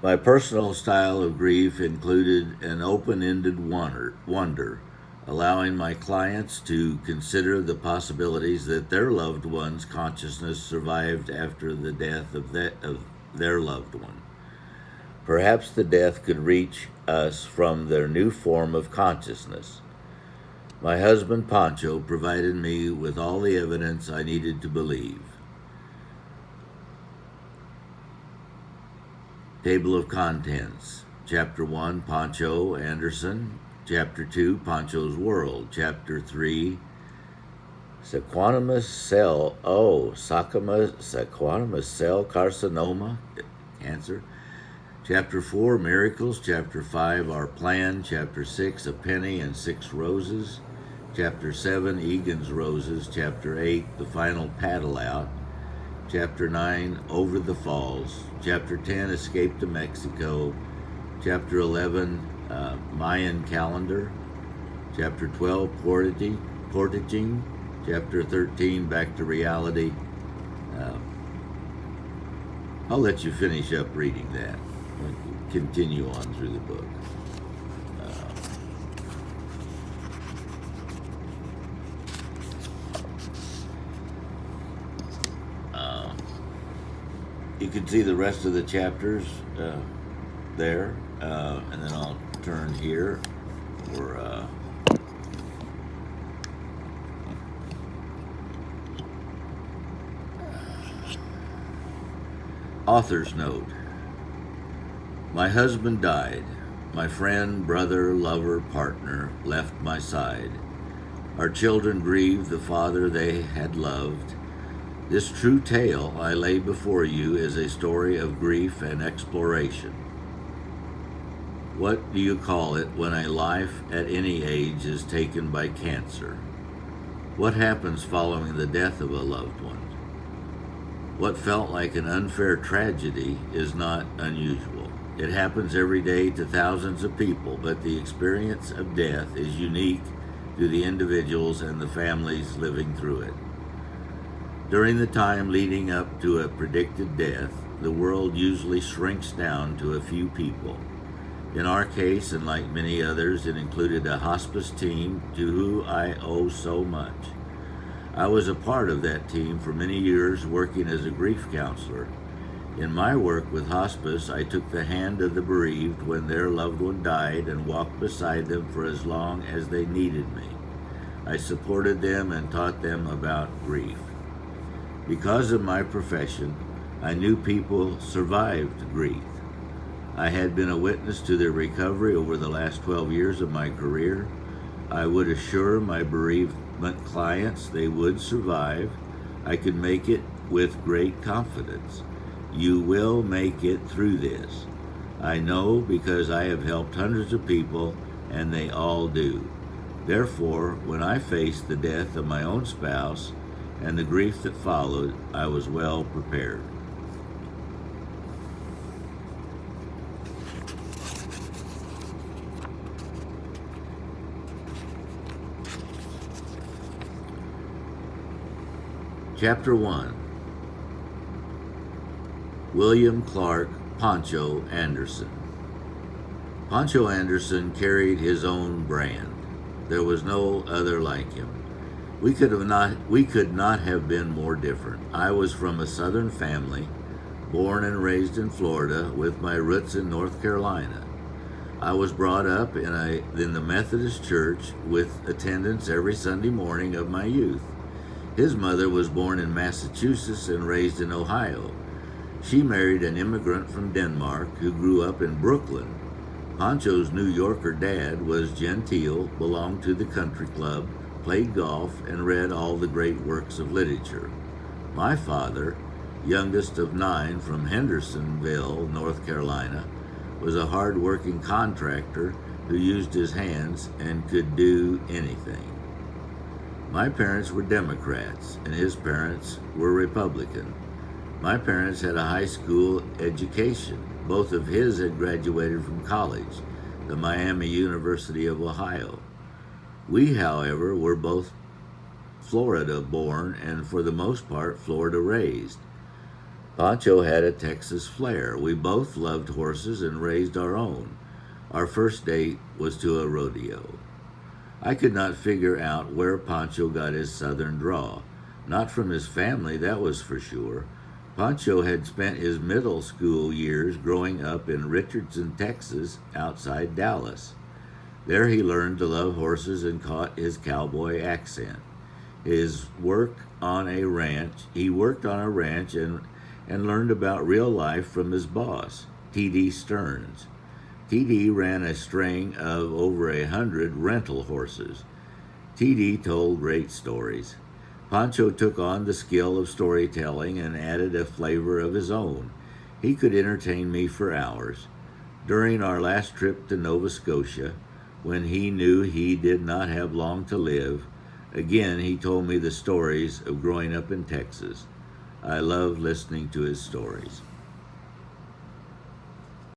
My personal style of grief included an open-ended wonder, allowing my clients to consider the possibilities that their loved one's consciousness survived after the death of their loved one. Perhaps the death could reach us from their new form of consciousness. My husband Pancho provided me with all the evidence I needed to believe. Table of Contents. Chapter 1, Pancho Anderson. Chapter 2, Pancho's World. Chapter 3, Sequanimous cell carcinoma, cancer. Chapter 4, Miracles. Chapter 5, Our Plan. Chapter 6, A Penny and Six Roses. Chapter 7, Egan's Roses. Chapter 8, The Final Paddle Out. Chapter 9, Over the Falls. Chapter 10, Escape to Mexico. Chapter 11, Mayan Calendar. Chapter 12, Portaging. Chapter 13, Back to Reality. I'll let you finish up reading that. We'll continue on through the book. You can see the rest of the chapters there, and then I'll turn here for author's note. My husband died. My friend, brother, lover, partner left my side. Our children grieved the father they had loved. This true tale I lay before you is a story of grief and exploration. What do you call it when a life at any age is taken by cancer? What happens following the death of a loved one? What felt like an unfair tragedy is not unusual. It happens every day to thousands of people, but the experience of death is unique to the individuals and the families living through it. During the time leading up to a predicted death, the world usually shrinks down to a few people. In our case, and like many others, it included a hospice team to whom I owe so much. I was a part of that team for many years, working as a grief counselor. In my work with hospice, I took the hand of the bereaved when their loved one died and walked beside them for as long as they needed me. I supported them and taught them about grief. Because of my profession, I knew people survived grief. I had been a witness to their recovery over the last 12 years of my career. I would assure my bereavement clients they would survive. I could make it with great confidence. You will make it through this. I know because I have helped hundreds of people, and they all do. Therefore, when I faced the death of my own spouse and the grief that followed, I was well prepared. Chapter 1. William Clark Pancho Anderson. Pancho Anderson carried his own brand. There was no other like him. We could not have been more different. I was from a southern family, born and raised in Florida with my roots in North Carolina. I was brought up in the Methodist Church with attendance every Sunday morning of my youth. His mother was born in Massachusetts and raised in Ohio. She married an immigrant from Denmark who grew up in Brooklyn. Pancho's New Yorker dad was genteel, belonged to the country club, played golf, and read all the great works of literature. My father, youngest of 9 from Hendersonville, North Carolina, was a hard-working contractor who used his hands and could do anything. My parents were Democrats, and his parents were Republican. My parents had a high school education. Both of his had graduated from college, the Miami University of Ohio. We, however, were both Florida born and for the most part Florida raised. Pancho had a Texas flair. We both loved horses and raised our own. Our first date was to a rodeo. I could not figure out where Pancho got his southern draw. Not from his family, that was for sure. Pancho had spent his middle school years growing up in Richardson, Texas, outside Dallas. There he learned to love horses and caught his cowboy accent. His work on a ranch, he worked on a ranch and learned about real life from his boss, T.D. Stearns. T.D. ran a string of over 100 rental horses. T.D. told great stories. Pancho took on the skill of storytelling and added a flavor of his own. He could entertain me for hours. During our last trip to Nova Scotia, when he knew he did not have long to live, again he told me the stories of growing up in Texas. I love listening to his stories.